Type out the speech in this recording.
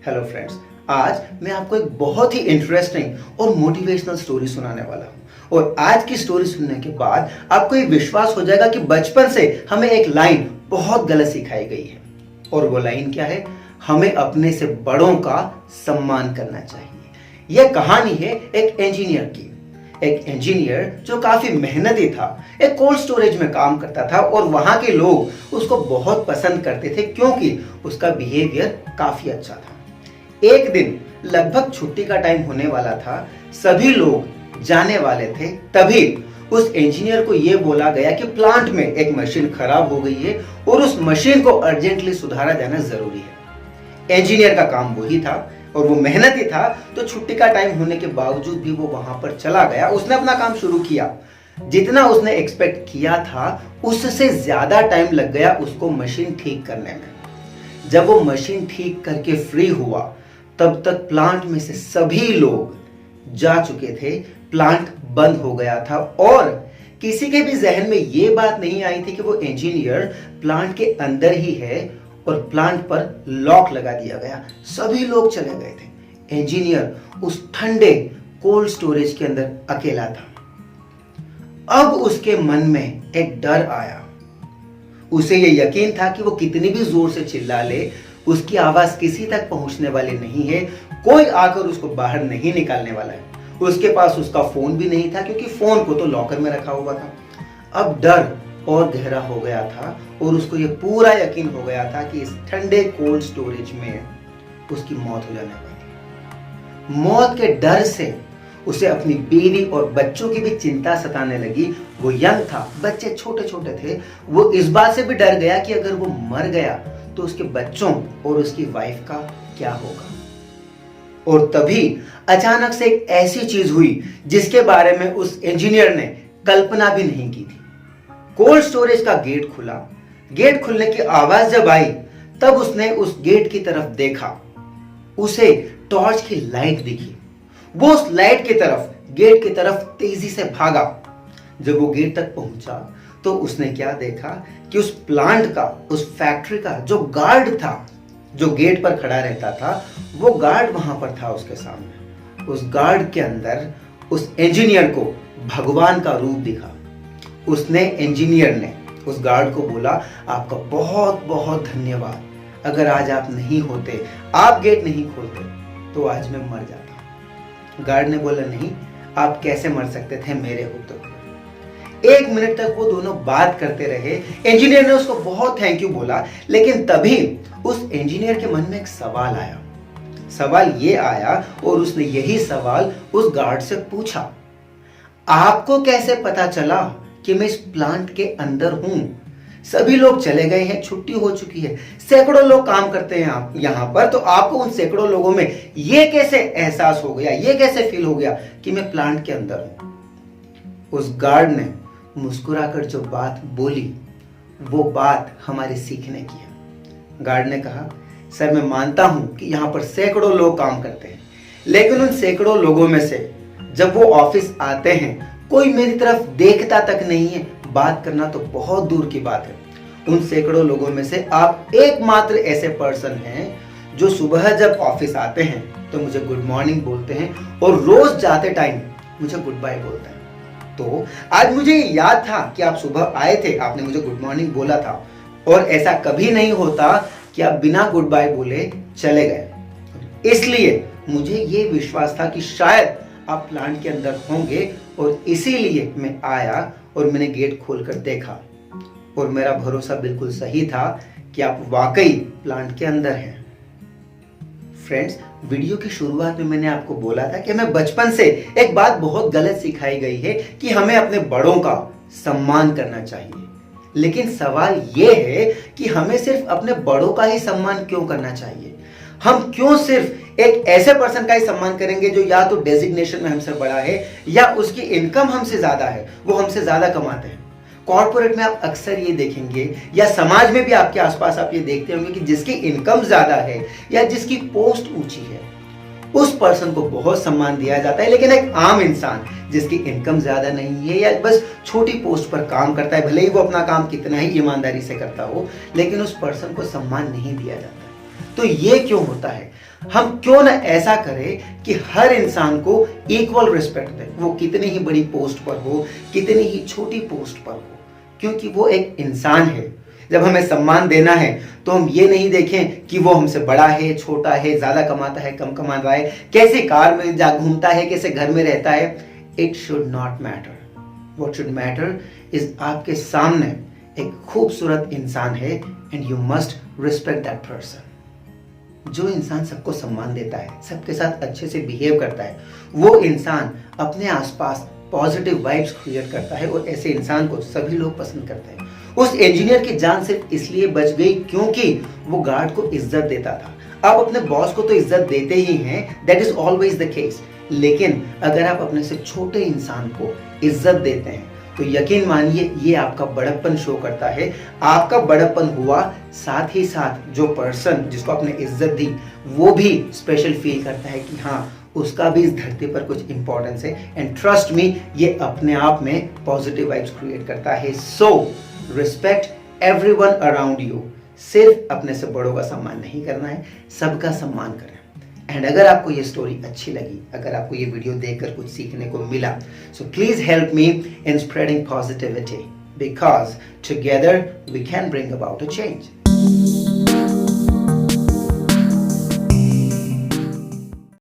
Hello friends, आज मैं आपको एक बहुत ही इंटरेस्टिंग और मोटिवेशनल स्टोरी सुनाने वाला हूँ। और आज की स्टोरी सुनने के बाद आपको ये विश्वास हो जाएगा कि बचपन से हमें एक लाइन बहुत गलत सिखाई गई है। और वो लाइन क्या है? हमें अपने से बड़ों का सम्मान करना चाहिए। यह कहानी है एक इंजीनियर की। एक इंजीनियर जो काफी मेहनती था, एक कोल्ड स्टोरेज में काम करता था और वहां के लोग उसको बहुत पसंद करते थे क्योंकि उसका बिहेवियर काफी अच्छा था। एक दिन लगभग छुट्टी का टाइम होने वाला था, सभी लोग जाने वाले थे, तभी उस इंजीनियर को यह बोला गया कि प्लांट में एक मशीन खराब हो गई है और उस मशीन को अर्जेंटली सुधारा जाना जरूरी है। इंजीनियर का काम वही था और वो मेहनती था, तो छुट्टी का टाइम होने के बावजूद भी वो वहां पर चला गया। उसने अपना काम शुरू किया। जितना उसने एक्सपेक्ट किया था उससे ज्यादा टाइम लग गया उसको मशीन ठीक करने में। जब वो मशीन ठीक करके फ्री हुआ तब तक प्लांट में से सभी लोग जा चुके थे। प्लांट बंद हो गया था और किसी के भी जहन में यह बात नहीं आई थी कि वो इंजीनियर प्लांट के अंदर ही है और प्लांट पर लॉक लगा दिया गया। सभी लोग चले गए थे। इंजीनियर उस ठंडे कोल्ड स्टोरेज के अंदर अकेला था। अब उसके मन में एक डर आया। उसे यह यकीन था कि वो कितनी भी जोर से चिल्ला ले, उसकी आवाज किसी तक पहुंचने वाली नहीं है। कोई आकर उसको बाहर नहीं निकालने वाला है। उसके पास उसका फोन भी नहीं था क्योंकि फोन को तो लॉकर में रखा हुआ था। अब डर और गहरा हो गया था और उसको यह पूरा यकीन हो गया था कि इस ठंडे कोल्ड स्टोरेज में उसकी मौत हो जाने वाली। मौत के डर से उसे अपनी बीवी और बच्चों की भी चिंता सताने लगी। वो यंग था, बच्चे छोटे छोटे थे। वो इस बात से भी डर गया कि अगर वो मर गया तो उसके बच्चों और उसकी वाइफ का क्या होगा। और तभी अचानक से एक ऐसी चीज हुई जिसके बारे में उस इंजीनियर ने कल्पना भी नहीं की थी। कोल्ड स्टोरेज का गेट खुला। गेट खुलने की आवाज जब आई तब उसने उस गेट की तरफ देखा। उसे टॉर्च की लाइट दिखी। वो उस लाइट की तरफ, गेट की तरफ तेजी से भागा। जब वो गेट तक पहुंचा तो उसने क्या देखा कि उस प्लांट का, उस फैक्ट्री का जो गार्ड था, जो गेट पर खड़ा रहता था, वो गार्ड वहां पर था उसके सामने। उस गार्ड के अंदर उस इंजीनियर को भगवान का रूप दिखा। उसने, इंजीनियर ने उस गार्ड को बोला, आपका बहुत बहुत धन्यवाद। अगर आज आप नहीं होते, आप गेट नहीं खोलते तो आज मैं मर जाता। गार्ड ने बोला, नहीं, आप कैसे मर सकते थे मेरे होते हुए। 1 मिनट तक वो दोनों बात करते रहे। इंजीनियर ने उसको बहुत थैंक यू बोला, लेकिन तभी उस इंजीनियर के मन में एक सवाल आया। सवाल ये आया और उसने यही सवाल उस गार्ड से पूछा, आपको कैसे पता चला कि मैं इस प्लांट के अंदर हूं? सभी लोग चले गए हैं, छुट्टी हो चुकी है, सैकड़ों लोग काम करते हैं यहां पर, तो आपको उन सैकड़ों लोगों में ये कैसे एहसास हो गया, ये कैसे फील हो गया कि मैं प्लांट के अंदर हूं? उस गार्ड ने मुस्कुराकर जो बात बोली वो बात हमारे सीखने की है। गार्ड ने कहा, सर मैं मानता हूं कि यहां पर सैकड़ों लोग काम करते हैं, लेकिन उन सैकड़ों लोगों में से जब वो ऑफिस आते हैं कोई मेरी तरफ देखता तक नहीं है। बात करना तो बहुत दूर की बात है। उन सैकड़ों लोगों में से आप एकमात्र ऐसे पर्सन हैं जो सुबह जब ऑफिस आते हैं तो मुझे गुड मॉर्निंग बोलते हैं और रोज जाते टाइम मुझे गुड बाय बोलते हैं। तो आज मुझे याद था कि आप सुबह आए थे, आपने मुझे गुड मॉर्निंग बोला था और ऐसा कभी नहीं होता कि आप बिना गुड बाय बोले चले गए। इसलिए मुझे ये विश्वास था कि शायद आप प्लांट के अंदर होंगे और इसीलिए मैं आया और मैंने गेट खोलकर देखा और मेरा भरोसा बिल्कुल सही था कि आप वाकई प्लांट के अंदर हैं। फ्रेंड्स, वीडियो की शुरुआत में मैंने आपको बोला था कि हमें बचपन से एक बात बहुत गलत सिखाई गई है कि हमें अपने बड़ों का सम्मान करना चाहिए। लेकिन सवाल यह है कि हमें सिर्फ अपने बड़ों का ही सम्मान क्यों करना चाहिए? हम क्यों सिर्फ एक ऐसे पर्सन का ही सम्मान करेंगे जो या तो डेजिग्नेशन में हमसे बड़ा है या उसकी इनकम हमसे ज्यादा है, वो हमसे ज्यादा कमाते हैं। कॉर्पोरेट में आप अक्सर ये देखेंगे या समाज में भी आपके आसपास आप ये देखते होंगे कि जिसकी इनकम ज्यादा है या जिसकी पोस्ट ऊंची है उस पर्सन को बहुत सम्मान दिया जाता है, लेकिन एक आम इंसान जिसकी इनकम ज्यादा नहीं है या बस छोटी पोस्ट पर काम करता है, भले ही वो अपना काम कितना ही ईमानदारी से करता हो, लेकिन उस पर्सन को सम्मान नहीं दिया जाता। तो ये क्यों होता है? हम क्यों ना ऐसा करें कि हर इंसान को इक्वल रिस्पेक्ट दें, वो कितनी ही बड़ी पोस्ट पर हो, कितनी ही छोटी पोस्ट पर हो, क्योंकि वो एक इंसान है। जब हमें सम्मान देना है तो हम ये नहीं देखें कि वो हमसे बड़ा है, छोटा है, ज्यादा कमाता है, कम कमाता है, कैसे कार में जा घूमता है, कैसे घर में रहता है। It should not matter. What should matter is आपके सामने एक खूबसूरत इंसान है and you must respect that person. जो इंसान सबको सम्मान देता है, सबके साथ अच्छे से बिहेव करता है, वो इंसान अपने आसपास पॉजिटिव वाइब्स क्रिएट करता है और ऐसे इंसान को सभी लोग पसंद करते हैं। उस इंजीनियर की जान सिर्फ इसलिए बच गई क्योंकि वो गार्ड को इज्जत देता था। आप अपने बॉस को तो इज्जत देते ही हैं, that is always the case, लेकिन अगर आप अपने से छोटे इंसान को इज्जत देते हैं तो यकीन मानिए ये आपका बड़प्पन शो करता है। आपका बड़प्पन हुआ, साथ ही साथ जो पर्सन जिसको आपने इज्जत दी वो भी स्पेशल फील करता है कि हाँ, उसका भी इस धरती पर कुछ इंपॉर्टेंस है। एंड ट्रस्ट मी, ये अपने आप में पॉजिटिव वाइब्स क्रिएट करता है। So respect everyone around you. सिर्फ अपने से बड़ों का सम्मान नहीं करना है, सबका सम्मान करें। एंड अगर आपको ये स्टोरी अच्छी लगी, अगर आपको ये वीडियो देखकर कुछ सीखने को मिला, so please help me in spreading positivity, because together we can bring about a change.